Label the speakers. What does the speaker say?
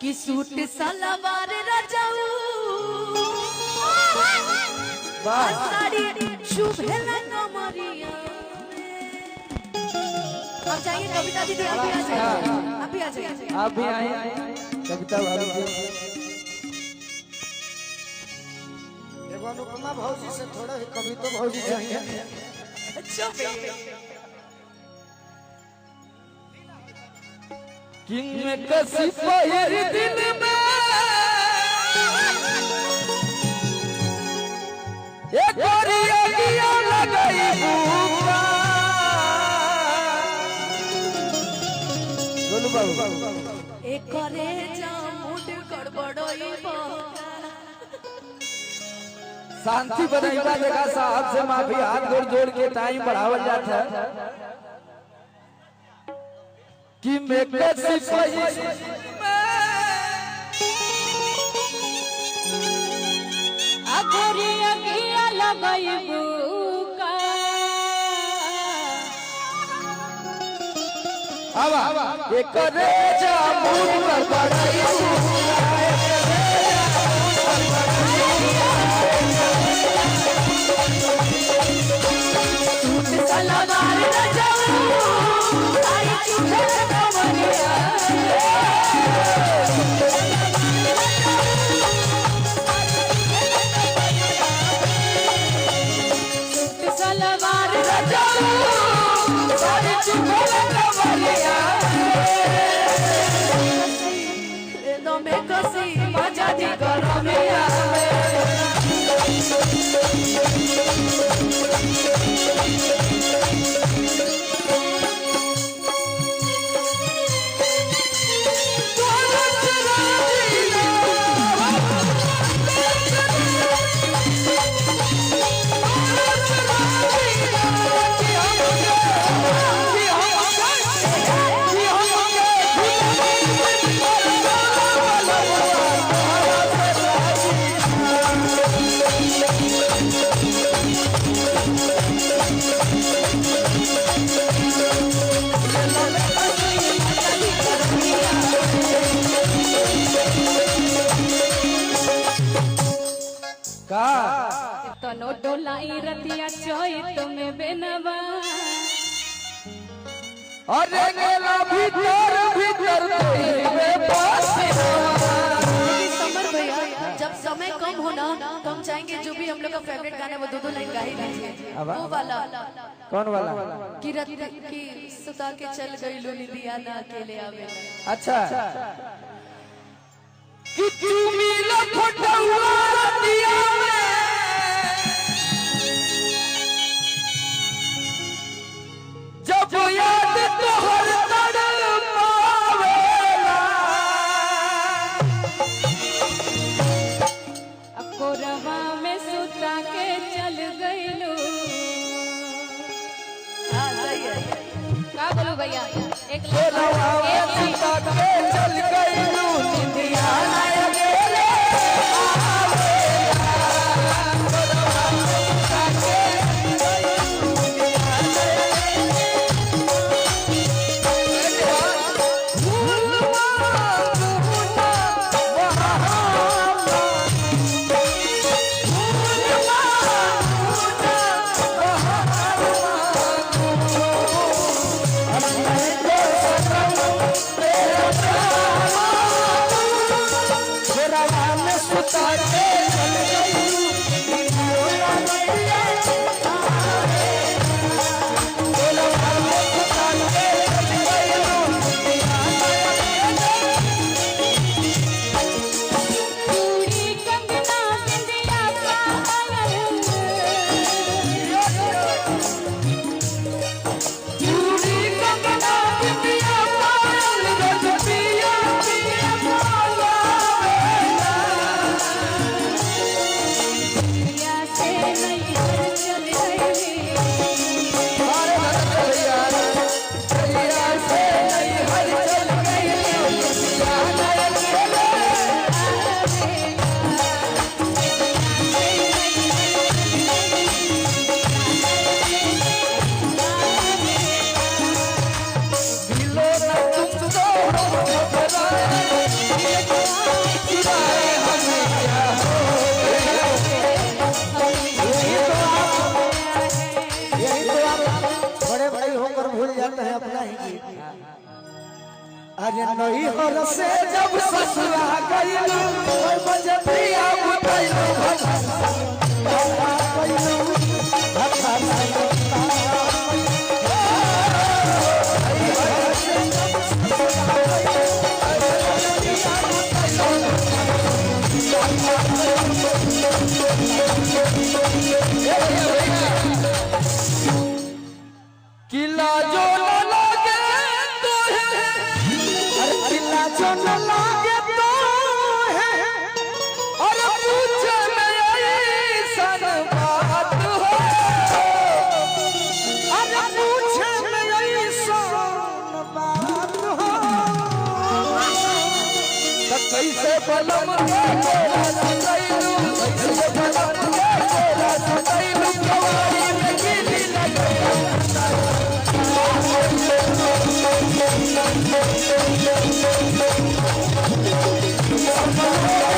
Speaker 1: कि सूट सलवार रजाऊ साड़ी शुभेला कमरिया। अब जाइए कविता दीदी, आप भी आ जाइए, आप भी आ जाइए,
Speaker 2: आप भी आए कविता भाभी जी।
Speaker 3: एगो अनुपमा भौजी से थोड़ा ही कविता भौजी चाहिए।
Speaker 1: अच्छा
Speaker 2: किंग में कसी पहिर दिन में एक गोरिया दिया लगाई भूखा। बोलो बाबू
Speaker 1: एक करे जा मूड गड़बड़ोई
Speaker 2: शांति बनाइबा देखा साहब से माफी हाथ जोड़ जोड़ के टाइम बढ़ावल जाता है कि मैं कैसी पहिर
Speaker 1: अगोरिया किया लगाई बुका।
Speaker 2: अब एक रे जा मूड गड़बड़ाई
Speaker 1: सलवार रजाऊ साड़ी शुभेला कमरिया। सलवार रजाऊ साड़ी शुभेला कमरिया। लो में कसी मजा दी गरमिया। तनो डोलाई रतिया चोइत में बेनवा
Speaker 2: अरे गेला भीतर भीतर
Speaker 1: समर भैया, जब समय कम होना तो हम चाहेंगे जो भी हम लोग का फेवरेट गाना वो दो लाइन गा ही दीजिए। वो वाला
Speaker 2: कौन वाला
Speaker 1: कि रत की सुता के चल गई लुनी दिया ना अकेले आवे।
Speaker 2: अच्छा कि तू मिला फटुआ दिया में जब याद तोहर तड़पावेला
Speaker 1: अको रवा में सुता के चल गई लू। हाँ सही है, क्या बोलूं भैया, एक
Speaker 2: रवा में सुता के चल गई लू निंदिया
Speaker 3: अरे नई हर से
Speaker 2: जब ससुरा गइलू ओए बजे प्रिया बुतैलू किला जो न लागे तो है
Speaker 3: अरे किला जो न लागे तो है
Speaker 2: और पूछे में ऐसन बात हो
Speaker 3: अरे पूछे में ऐसन बात हो
Speaker 2: तो कैसे बलम के तोरा सदैलू कैसे बलम के तोरा सदैलू कवारी में गिली लगैलू
Speaker 3: Come on,